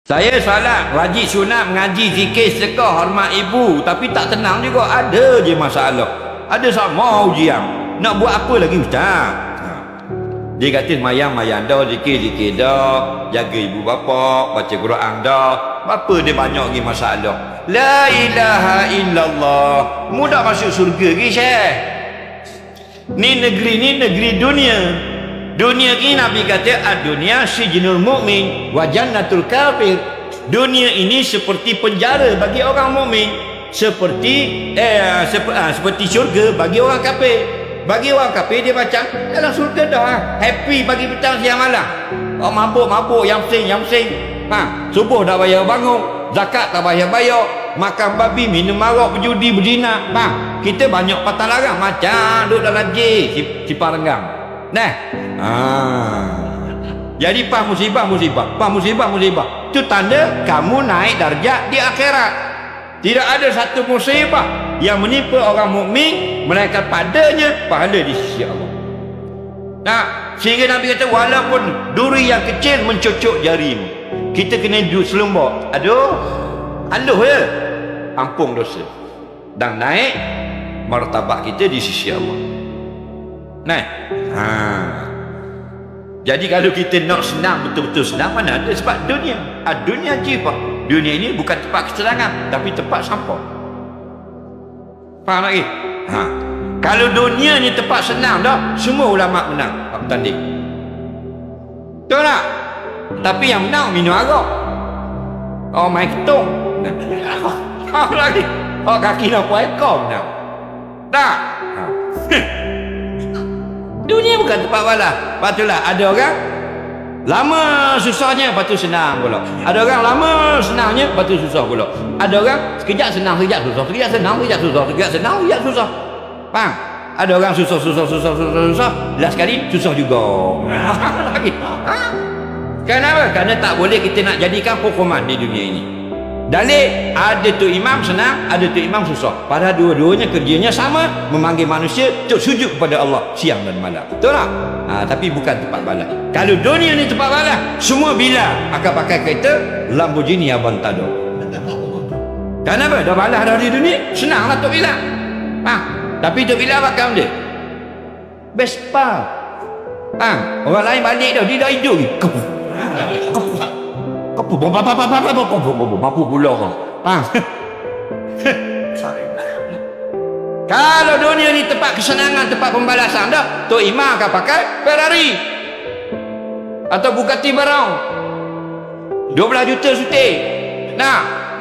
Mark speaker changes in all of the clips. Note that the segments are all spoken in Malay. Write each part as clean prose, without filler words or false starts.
Speaker 1: Saya salat, wajib sunat, mengaji, zikir, sedekah, hormat ibu. Tapi tak tenang juga, ada je masalah. Ada sama ujian. Nak buat apa lagi ustaz? Dia kata mayang-mayang dah, zikir-zikir dah, jaga ibu bapa, baca Quran dah. Apa dia banyak lagi masalah? La ilaha illallah. Mudah masuk surga lagi Syekh. Ni negeri dunia. Dunia ini Nabi kata ad-dunya sijnul mu'min wa jannatul kafir. Dunia ini seperti penjara bagi orang mukmin, seperti seperti syurga bagi orang kafir. Bagi orang kafir dia macam dalam syurga dah, happy pagi petang siang malam. Oh, mabuk yang pusing. Subuh dah bayar bangun, zakat tak bayar, makan babi, minum arak, berjudi, berzina. Kita banyak patah larang macam duduk dalam jil Ciparenggang. Jadi pas musibah. Itu tanda kamu naik darjat di akhirat. Tidak ada satu musibah yang menimpa orang mukmin melainkan padanya pahala di sisi Allah. Sehingga Nabi kata walaupun duri yang kecil mencocok jarimu, kita kena duduk selembok. Aduh ya, ampun dosa dan naik martabat kita di sisi Allah. Jadi kalau kita nak senang, betul-betul senang, mana ada? Sebab dunia dunia jifah. Dunia ini bukan tempat kesenangan, tapi tempat sampah. Faham lagi? Kalau dunia ni tempat senang dah, semua ulama menang bertanding. Betul tak? Tapi yang menang minum arak, main ketung, lagi kaki nampak ekor menang. Tak? Dunia bukan tempat balas. Patutlah ada orang lama susahnya, lepas tu senang pula. Ada orang lama senangnya, lepas tu susah pula. Ada orang sekejap senang, sekejap susah, sekejap senang, sekejap susah, sekejap senang, sekejap susah. Faham? Ada orang susah, last kali susah juga. Lagi. Kenapa? Kerana tak boleh kita nak jadikan performan di dunia ini. Dalil, ada tu imam senang, ada tu imam susah. Padahal dua-duanya kerjanya sama, memanggil manusia untuk sujud kepada Allah siang dan malam. Betul tak? Tapi bukan tempat balas. Kalau dunia ni tempat balas, semua bila akan pakai kereta Lamborghini Aventador. Kenapa? Dah balas dah di dunia, senanglah Tok Bila. Tapi Tok Bila pakai dia Vespa. Orang lain balik dah, dia dah hidup ni. Mampu pula kau. Kalau dunia ni tempat kesenangan, tempat pembalasan dah, Tok Imam akan pakai Ferrari atau Bugatti Barong 12 juta sutik.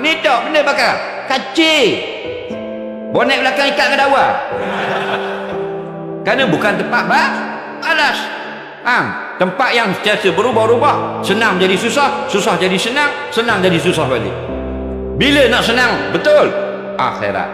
Speaker 1: Ni tak benda bakal kacil, bonet belakang ikat ke dawa. Kerana bukan tempat balas. Tempat yang sentiasa berubah-ubah, senang jadi susah, susah jadi senang, senang jadi susah balik. Bila nak senang betul? Akhirat.